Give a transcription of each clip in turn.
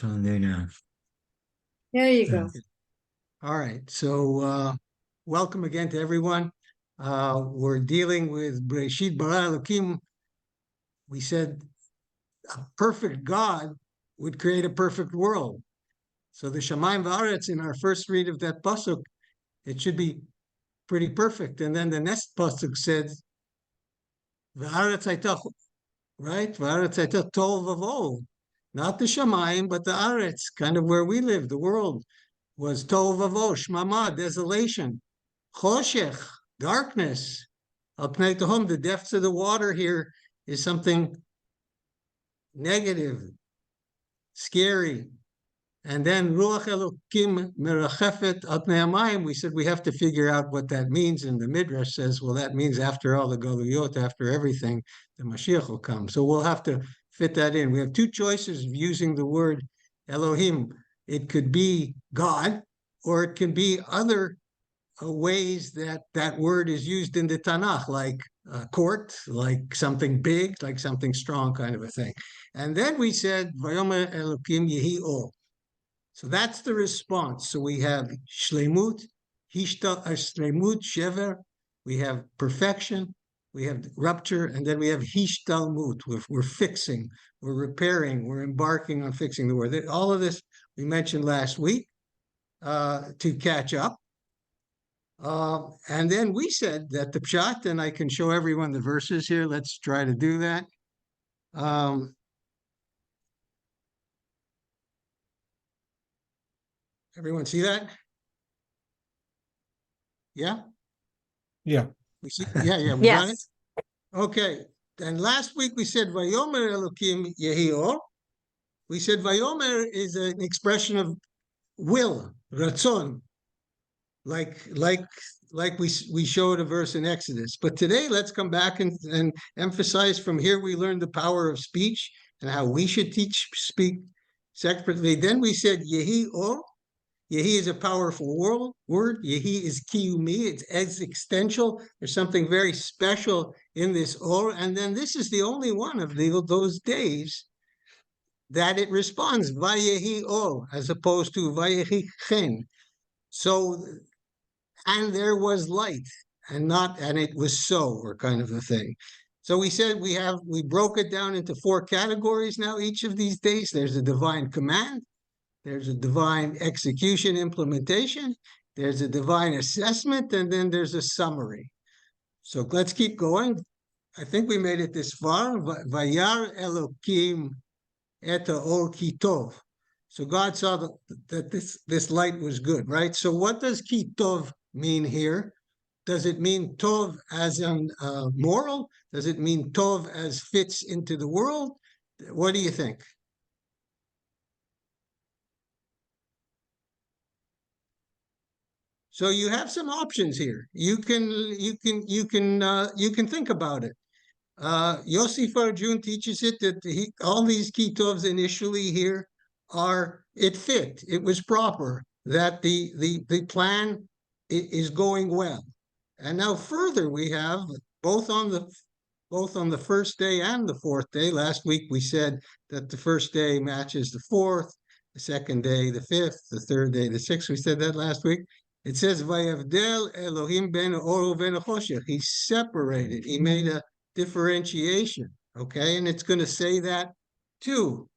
On there now. There you go. All right. So welcome again to everyone. We're dealing with Bereishit bara Elokim. We said a perfect God would create a perfect world. So the Shamayim v'aretz in our first read of that pasuk, it should be pretty perfect. And then the next pasuk says, v'aretz hayta, right? V'aretz hayta tov v'vo. Not the Shamayim, but the Aretz, kind of where we live, the world, was tov v'vo, shmama, desolation, choshech, darkness. Al pnei tehom, the depths of the water here is something negative, scary. And then ruach elokim merachefet al pnei hamayim. We said we have to figure out what that means. And the Midrash says, well, that means after all the galuyot, after everything, the Mashiach will come. So we'll have to fit that in. We have two choices of using the word Elohim. It could be God, or it can be other ways that that word is used in the Tanakh, like court, like something big, like something strong, kind of a thing. And then we said, Vayomer Elokim Yehi Or. So that's the response. So we have shlemut, shlemut, shever, we have perfection, we have rupture, and then we have hishtalmut. We're fixing, we're repairing, we're embarking on fixing the word. All of this we mentioned last week to catch up. And then we said that the pshat, and I can show everyone the verses here. Let's try to do that. Everyone see that? Yeah? Yeah. We see, yeah, we got it? Okay. And last week we said, Vayomer Elokim Yehi Or. We said Vayomer is an expression of will, ratzon, like we showed a verse in Exodus. But today, let's come back and emphasize from here we learned the power of speech and how we should speak separately. Then we said Yehi Or. Yehi is a powerful word. Yehi is kiyumi. It's existential. There's something very special in this or. And then this is the only one of those days that it responds vayehi or, as opposed to vayehi chen. So, and there was light, and it was so, or kind of a thing. So we said we broke it down into 4 categories now. Each of these days, there's a divine command. There's a divine execution, implementation. There's a divine assessment, and then there's a summary. So let's keep going. I think we made it this far. Vayar Elokim et or kitov. So God saw that this light was good, right? So what does kitov mean here? Does it mean tov as in moral? Does it mean tov as fits into the world? What do you think? So you have some options here. You can think about it. Yossi Farjun teaches it that all these kitovs initially here it fit. It was proper. That the plan is going well. And now further we have both on the first day and the fourth day. Last week we said that the first day matches the fourth, the second day the fifth, the third day the sixth. We said that last week. It says, Vayavdel Elohim ben or ben choshech. He separated. He made a differentiation. Okay, and it's going to say that too.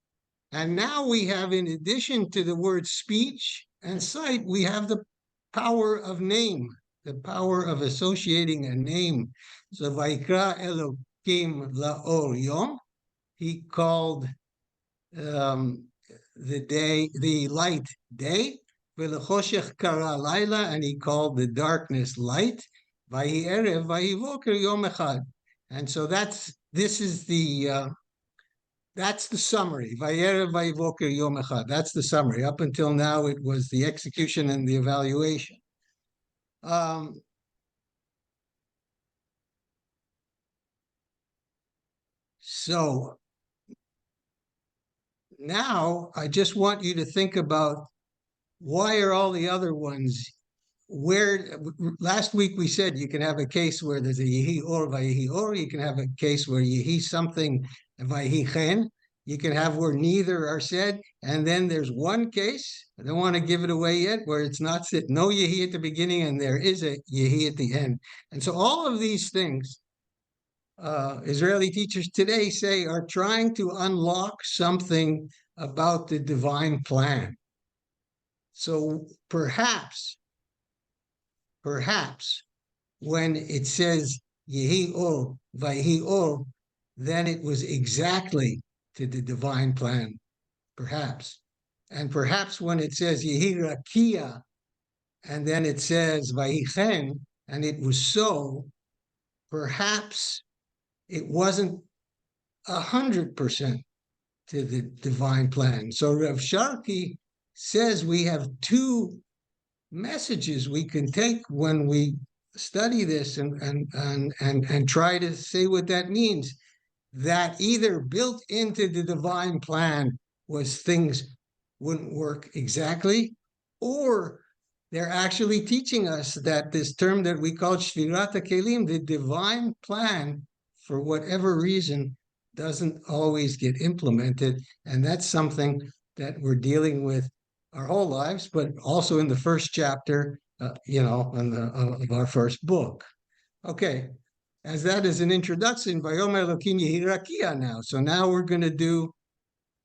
And now we have, in addition to the word speech and sight, we have the power of name, the power of associating a name. So Vaikra Elohim laor yom. He called the light day. V'lechoshech kara laila, and he called the darkness light. Vayi erev, vayi voker yom echad. And so that's the summary. Vayi erev, vayi voker yom echad. That's the summary. Up until now, it was the execution and the evaluation. So now I just want you to think about, why are all the other ones where? Last week we said you can have a case where there's a yehi or vayehi or, you can have a case where yehi something vayehi chen, You can have where neither are said. And then there's one case, I don't want to give it away yet, where it's not said, no Yehi at the beginning, and there is a Yehi at the end. And so all of these things, Israeli teachers today say are trying to unlock something about the divine plan. So perhaps when it says Yehi Or, Vayhi Or, then it was exactly to the divine plan, perhaps. And perhaps when it says Yehi Rakia, and then it says Vayichen, and it was so, perhaps it wasn't 100% to the divine plan. So Rav Sharki says we have two messages we can take when we study this and try to say what that means. That either built into the divine plan was things wouldn't work exactly, or they're actually teaching us that this term that we call Shvirat HaKelim, the divine plan, for whatever reason, doesn't always get implemented. And that's something that we're dealing with our whole lives, but also in the first chapter, of our first book. Okay, as that is an introduction, Vayomer Elokim Yehi Rakia now. So now we're going to do,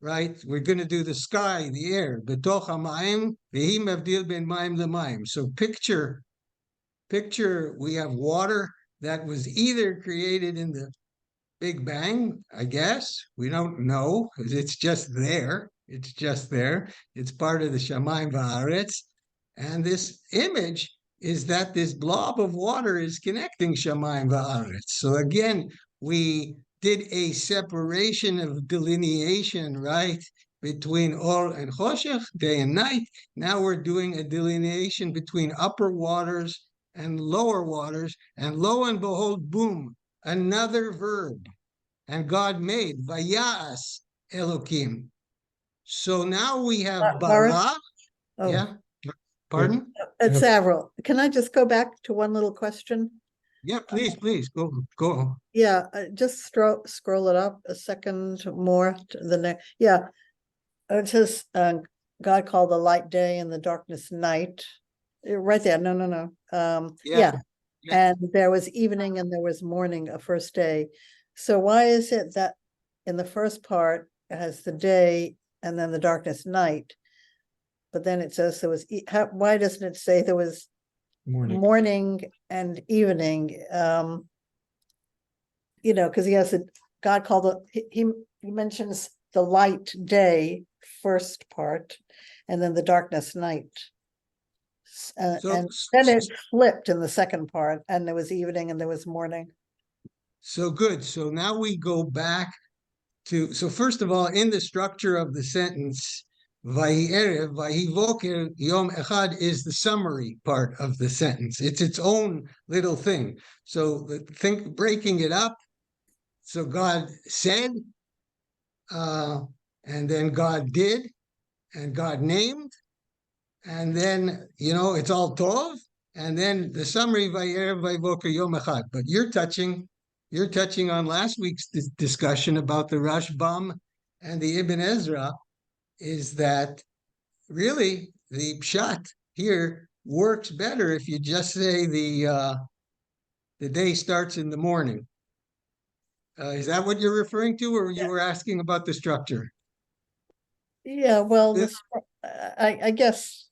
right? We're going to do the sky, the air, betoch hamayim, v'hi mevdil ben mayim lemayim. So picture, we have water that was either created in the Big Bang, I guess. We don't know, because it's just there. It's just there. It's part of the Shamayim Va'aretz. And this image is that this blob of water is connecting Shamayim Va'aretz. So again, we did a separation of delineation, right, between Or and Choshech, day and night. Now we're doing a delineation between upper waters and lower waters. And lo and behold, boom, another verb. And God made, Vayas Elokim. So now we have Baruch? bara. Oh, Yeah. Pardon? it's Avril. Can I just go back to one little question? Yeah, please go. Yeah, just scroll it up a second more to the next. Yeah, it says God called the light day and the darkness night. Right there. No. Yeah. Yeah. And there was evening and there was morning, a first day. So why is it that in the first part it has the day and then the darkness night, but then it says there was why doesn't it say there was morning and evening? Because he has God called he mentions the light day first part, and then the darkness night. And then it flipped in the second part, and there was evening and there was morning. So good. So now we go back to, so first of all, in the structure of the sentence, Vahi Erev, Vahi Voker, Yom Echad is the summary part of the sentence. It's its own little thing. So breaking it up. So God said, and then God did, and God named, and then, it's all Tov, and then the summary, Vayerev, Vayvoker, Yom Echad. But you're touching on last week's discussion about the Rashbam and the Ibn Ezra, is that really the pshat here works better if you just say the day starts in the morning. Is that what you're referring to, or you were asking about the structure? Yeah, well, I guess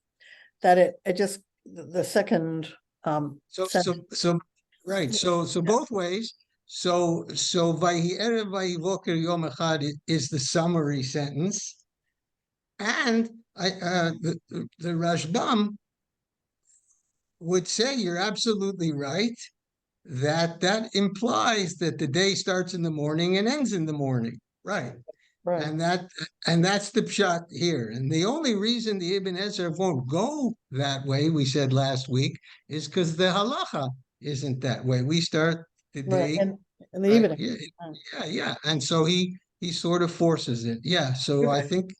that it just the second right. So both ways. So Vahi Erev Vahi Voker Yom Echad is the summary sentence, and the Rashbam would say you're absolutely right, that implies that the day starts in the morning and ends in the morning, right? Right. And that's the pshat here. And the only reason the Ibn Ezra won't go that way, we said last week, is because the halacha isn't that way. We start the day in the evening. Yeah. And so he sort of forces it. Yeah. So I think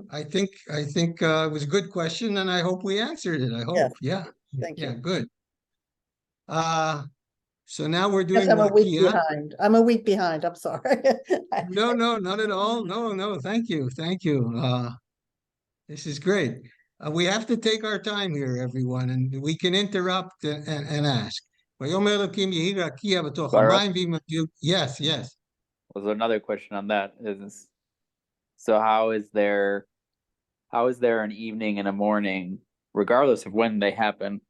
it was a good question, and I hope we answered it. I hope. Yes. Yeah. Thank you. Good. So now we're Yes, doing I'm a week Rakia. behind. I'm a week behind. I'm sorry. No, not at all. No. Thank you. This is great. We have to take our time here, everyone, and we can interrupt and ask. "Vayomer Elokim yehi rakia b'toch Baruch, hamayim v'yimatyu." Yes, yes. was another question on that. So how is there an evening and a morning, regardless of when they happen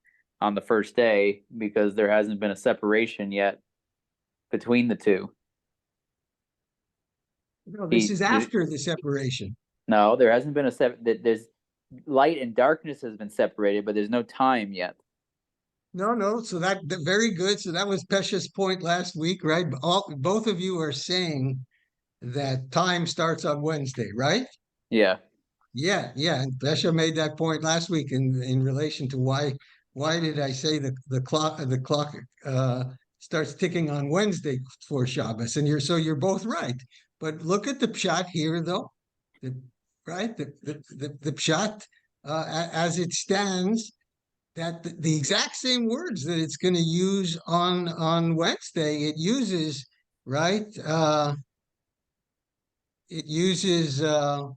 on the first day, because there hasn't been a separation yet between the two? No, this is after the separation. No, there hasn't been there's light and darkness has been separated, but there's no time yet. No. So very good. So that was Pesha's point last week, right? Both of you are saying that time starts on Wednesday, right? Yeah. Yeah. And Pesha made that point last week in relation to why did I say the clock starts ticking on Wednesday for Shabbos? And you're both right. But look at the pshat here, though. Right? The pshat as it stands, that the exact same words that it's going to use on Wednesday, it uses, right? It uses Yom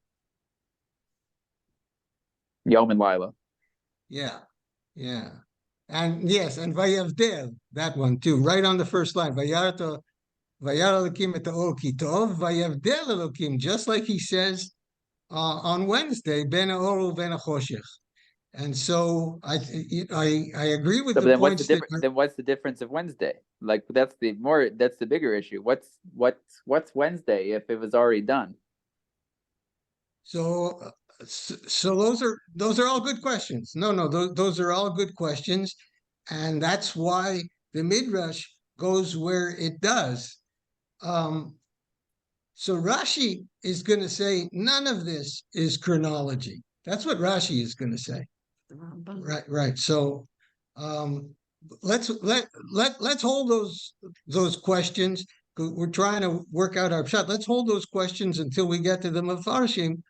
and Lila. yeah. And yes, and Vayavdel, that one too, right on the first line. Vayar Elokim et ha'or ki tov, Vayavdel Elokim, just like he says on Wednesday, ben ha'or u'ben ha'choshech. And so I agree with So the then points that then what's the difference of Wednesday? Like that's the bigger issue. What's Wednesday if it was already done? so those are all good questions. No, those are all good questions, and that's why the Midrash goes where it does. So Rashi is going to say none of this is chronology. That's what Rashi is going to say. Right. So let's hold those questions. We're trying to work out our shot. Let's hold those questions until we get to the Mefarshim.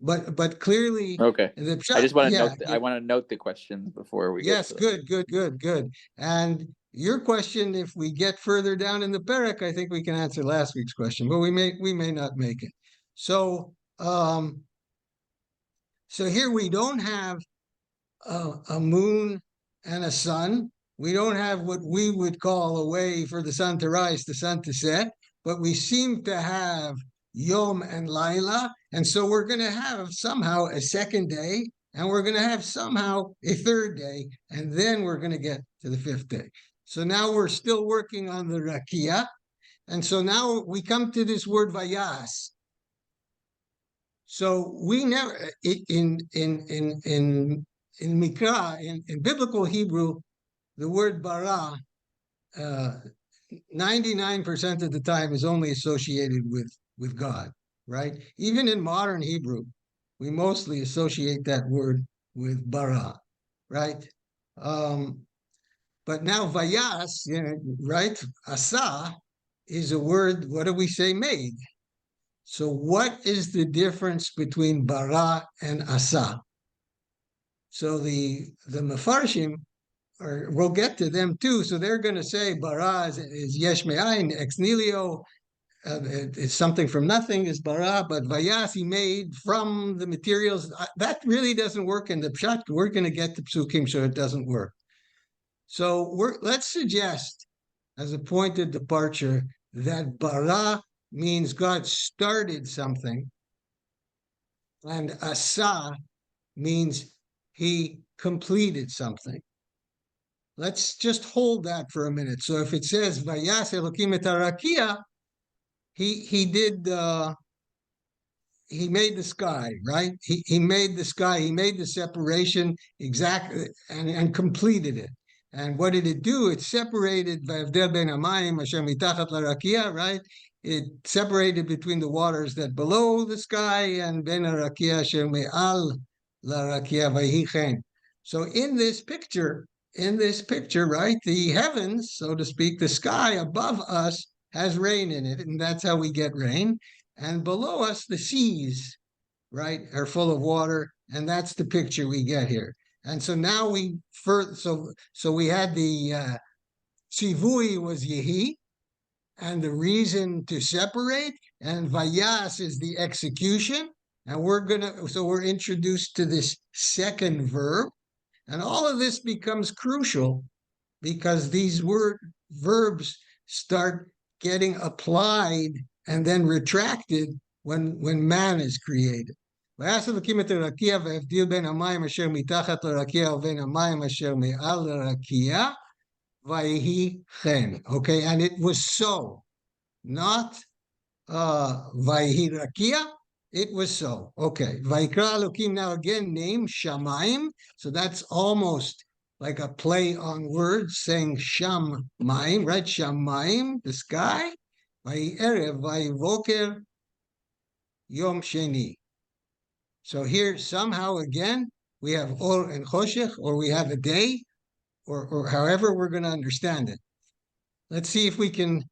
But clearly, Okay. the pshat, I just want to note. I want to note the questions before we yes, get to good. And your question, if we get further down in the parak, I think we can answer last week's question, but we may not make it. So so here we don't have a moon and a sun. We don't have what we would call a way for the sun to rise, the sun to set, but we seem to have Yom and Laila. And so we're going to have somehow a second day, and we're going to have somehow a third day, and then we're going to get to the fifth day. So now we're still working on the Rakia. And so now we come to this word Vayas. So we never in Mikra, in biblical Hebrew, the word bara, 99% of the time is only associated with God, right? Even in modern Hebrew, we mostly associate that word with bara, right? But now vayas, right? Asa is a word, what do we say, made? So what is the difference between bara and asa? So the Mefarshim, we'll get to them too. So they're going to say bara is yesh me'ayin, ex nihilo, it's something from nothing is bara, but vayas he made from the materials. That really doesn't work in the pshat. We're going to get to psukim, so it doesn't work. So let's suggest as a point of departure that bara means God started something, and asa means he completed something. Let's just hold that for a minute. So if it says Vayas Elokim et harakia, he did he made the sky, right? He made the sky, he made the separation exactly and completed it. And what did it do? It separated Vayavdel ben hamayim asher mitachat larakia, right? It separated between the waters that below the sky and ben harakia asher me'al larakia vayhi chen. So in this picture, right, the heavens, so to speak, the sky above us has rain in it, and that's how we get rain. And below us, the seas, right, are full of water, and that's the picture we get here. And so now so we had the tzivui was yehi, and the reason to separate, and vayas is the execution. And we're introduced to this second verb, and all of this becomes crucial because these verbs start getting applied and then retracted when man is created. ואז אלוקים את הרקיע והבדיל בין המים אשר מתחת לרקיע ובין המים אשר מעל לרקיע, ויהי כן. Okay, and it was so, not ויהי רקיע, it was so. Okay, ויקרא אלוקים, now again name Shamayim, so that's almost like a play on words, saying Shamayim, right? Shamayim, the sky. Vayi erev, vayi voker, yom sheni. So here somehow again we have or and choshech, or we have a day, or however we're going to understand it. Let's see if we can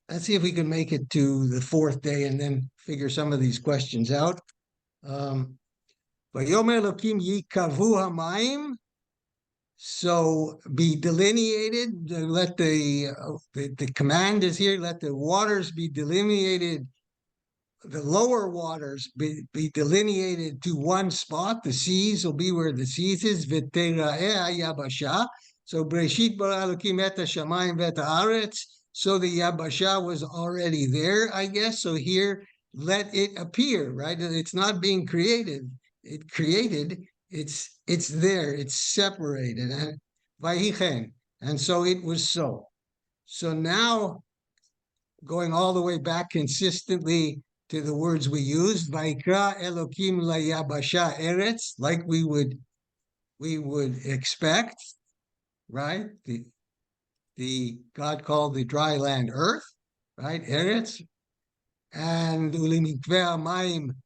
make it to the fourth day and then figure some of these questions out. Vayomer Elokim yikavu hamayim. So be delineated. Let the command is here. Let the waters be delineated. The lower waters be delineated to one spot. The seas will be where the seas is. V'tera'eh yabasha. So Bereishit bara Elokim et hashamayim v'et haaretz. So the yabasha was already there, I guess. So here, let it appear. Right? It's not being created. It created. It's there. It's separated. And vayichen. And so it was so. So now, going all the way back consistently to the words we used, Vayikra Elokim layabasha eretz, like we would expect, right? The God called the dry land earth, right? Eretz, and ulimikveh mayim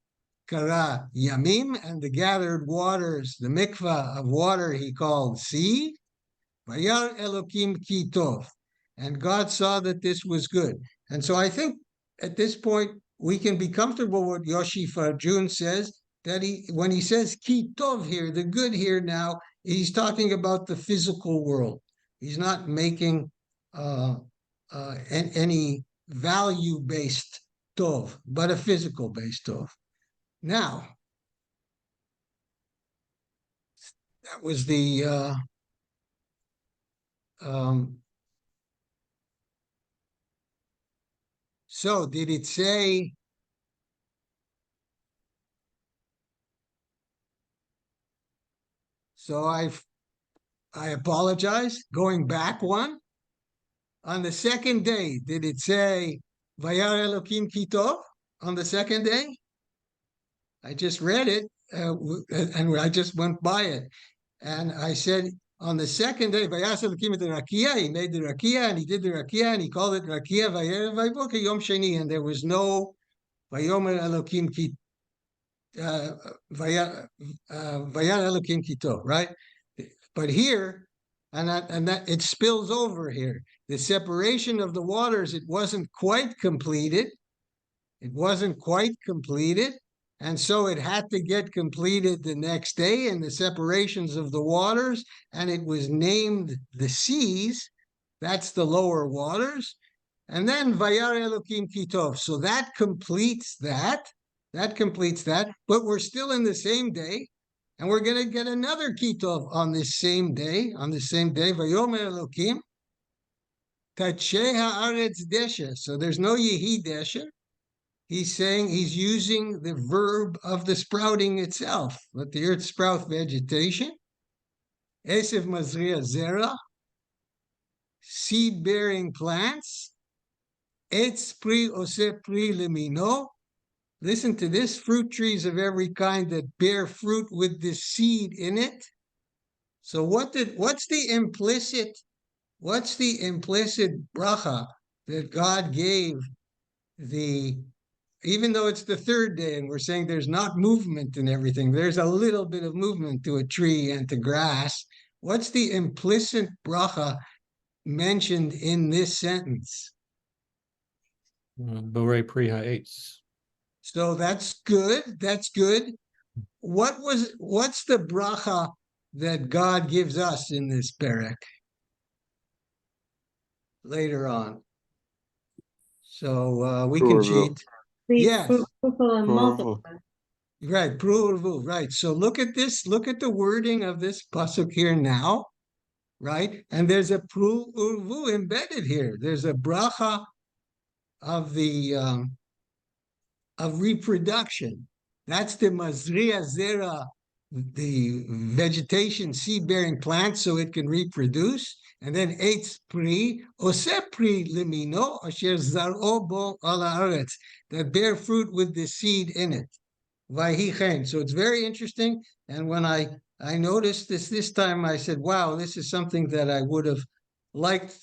kara yamim, and the gathered waters, the mikvah of water, he called sea. Vayar Elokim ki tov, and God saw that this was good. And so I think at this point we can be comfortable with Yoshi Farjun says, that when he says ki tov here, the good here now, he's talking about the physical world. He's not making any value-based tov, but a physical-based tov. Now, that was the so did it say so I apologize, going back one. On the second day, did it say Vayar Elokim ki tov on the second day? I just read it and I just went by it. And I said, on the second day, Vayas Elokim et rakia, he made the rakia and he did the rakia and he called it rakia Vayerev Vayvoker Yom Sheni, and there was no Vayomer Elokim ki Vayar Elokim ki tov, right? But here, and that it spills over here. The separation of the waters, it wasn't quite completed. It wasn't quite completed. And so it had to get completed the next day in the separations of the waters. And it was named the seas. That's the lower waters. And then Vayar Elokim ki tov. So that completes that. That completes that. But we're still in the same day. And we're going to get another ki tov on this same day. On the same day. Vayomer Elokim. Tacheh haaretz desha. So there's no yehi desha. He's saying, he's using the verb of the sprouting itself. Let the earth sprout vegetation. Esev mazria zera. Seed-bearing plants. Etz pri oseh pri lemino. Listen to this, fruit trees of every kind that bear fruit with the seed in it. So what's the implicit bracha that God gave even though it's the third day and we're saying there's not movement in everything, there's a little bit of movement to a tree and to grass. What's the implicit bracha mentioned in this sentence? Borei pri ha'etz. So that's good. That's good. What's the bracha that God gives us in this perek? later on. So we can Pruvu. cheat. Be Yes. fruitful and Pruvu. multiply. Right, pruvu, right. So look at this, look at the wording of this pasuk here now, right? And there's a pruvu embedded here. There's a bracha of the of reproduction. That's the mazria zera, the vegetation, seed-bearing plant, so it can reproduce. And then eitz pri, ose pri limino, asher zaro bo al haaretz, that bear fruit with the seed in it. Vayhi. So it's very interesting. And when I noticed this time, I said, wow, this is something that I would have liked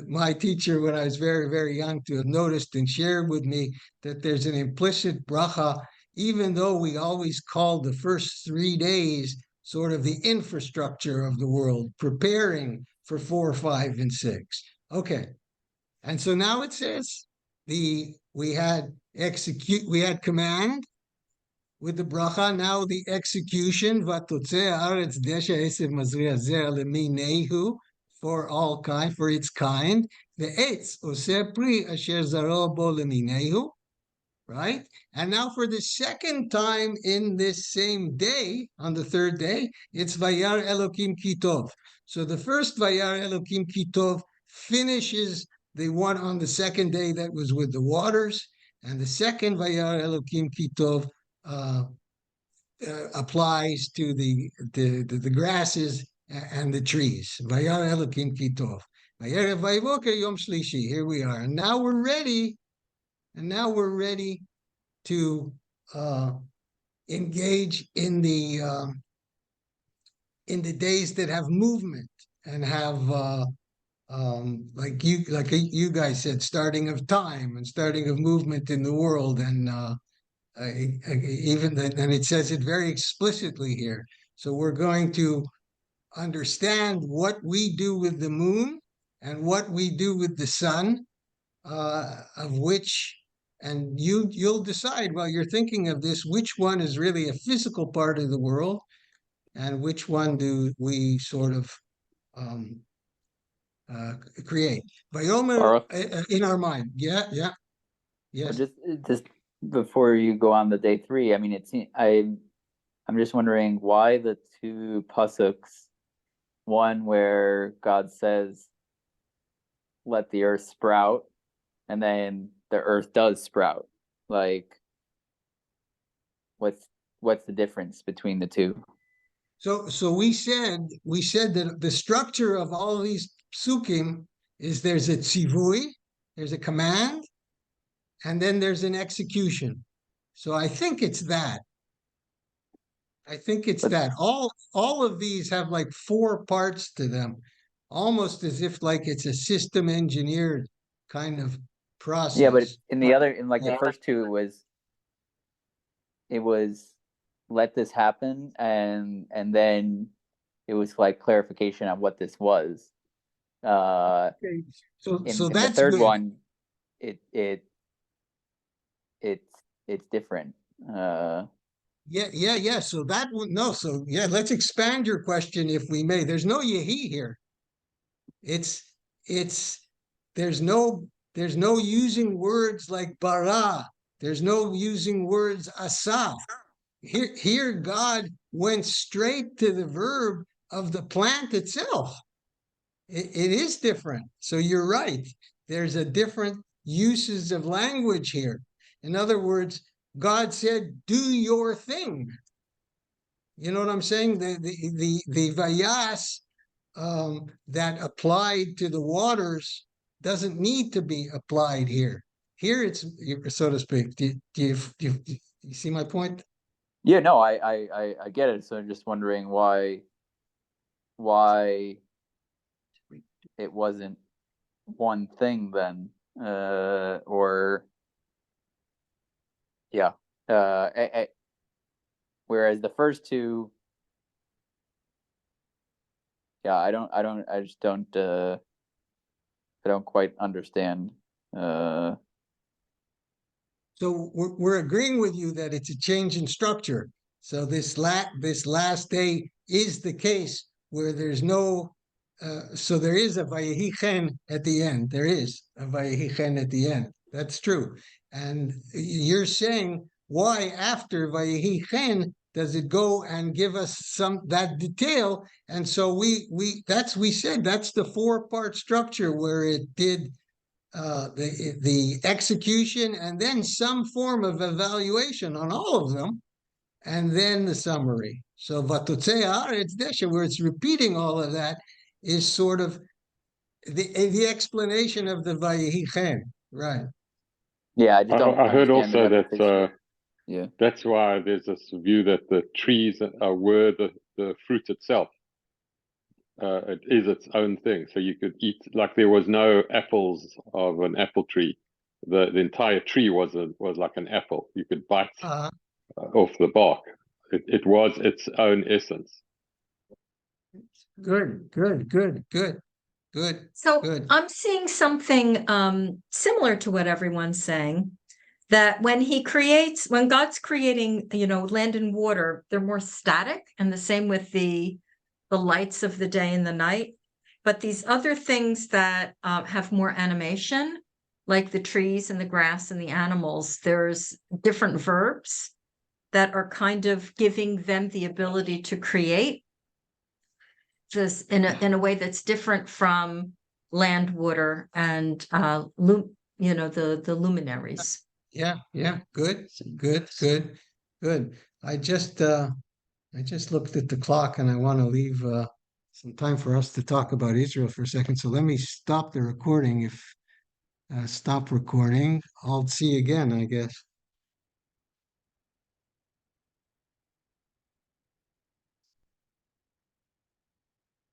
my teacher when I was very, very young to have noticed and shared with me, that there's an implicit bracha, even though we always called the first 3 days sort of the infrastructure of the world, preparing for 4, 5, and 6. Okay. And so now it says we had command with the bracha, now the execution, for all kind, for its kind, the eitz oseh pri asher zaro bo leminehu, right? And now for the second time in this same day, on the third day, it's Vayar Elokim Kitov. So the first Vayar Elokim Kitov finishes the one on the second day that was with the waters, and the second Vayar Elokim Kitov applies to the grasses and the trees. Vayar Elokim Kitov. Vayar Vayvoker Yom Shlishi. Here we are, and now we're ready. And now we're ready to engage in the days that have movement and have like you guys said, starting of time and starting of movement in the world, and even and it says it very explicitly here. So we're going to understand what we do with the moon and what we do with the sun, of which. And you'll decide while you're thinking of this, which one is really a physical part of the world, and which one do we sort of create. Vayomer in our mind. Yeah, yes. Just before you go on the day 3, I mean, I'm just wondering why the 2 pasuks, one where God says, "Let the earth sprout," and then the earth does sprout. Like, what's the difference between the 2? So we said that the structure of all of these psukim is there's a tzivui, there's a command, and then there's an execution. So I think it's that. All of these have like 4 parts to them, almost as if like it's a system engineered kind of process. Yeah, but in the first 2, it was let this happen, and then it was like clarification on what this was. Okay. So in that's the third good. one, it's different. Yeah. So that one, no. So yeah, let's expand your question if we may. There's no yehi here. It's there's no using words like bara. There's no using words asa. Here God went straight to the verb of the plant itself. It is different. So you're right. There's a different uses of language here. In other words, God said, "Do your thing." You know what I'm saying? The vayas that applied to the waters doesn't need to be applied here. Here it's, so to speak. Do you see my point? Yeah, no, I get it. So I'm just wondering why it wasn't one thing then, or yeah, whereas the first 2, yeah, I don't quite understand. So we're agreeing with you that it's a change in structure. So this last day is the case where there's no so there is a Vayehi Chen at the end. There is a Vayehi Chen at the end. That's true. And you're saying, why after Vayehi Chen does it go and give us that detail? And so we said that's the 4-part structure where it did the execution and then some form of evaluation on all of them, and then the summary. So Vatotzei Haaretz Desha, where it's repeating all of that, is sort of the explanation of the Vayehi Chen, right? Yeah, I just don't I heard understand the also that repetition. Yeah. that's why there's this view that the trees were the fruit itself. It is its own thing. So you could eat, like there was no apples of an apple tree. The entire tree was like an apple. You could bite off the bark. It was its own essence. Good. So Good. I'm seeing something similar to what everyone's saying, that when God's creating, land and water, they're more static, and the same with the lights of the day and the night. But these other things that have more animation, like the trees and the grass and the animals, there's different verbs that are kind of giving them the ability to create this in a way that's different from land, water, and the luminaries. Yeah. Good. I just looked at the clock and I want to leave some time for us to talk about Israel for a second. So let me stop the recording. Stop recording. I'll see you again, I guess.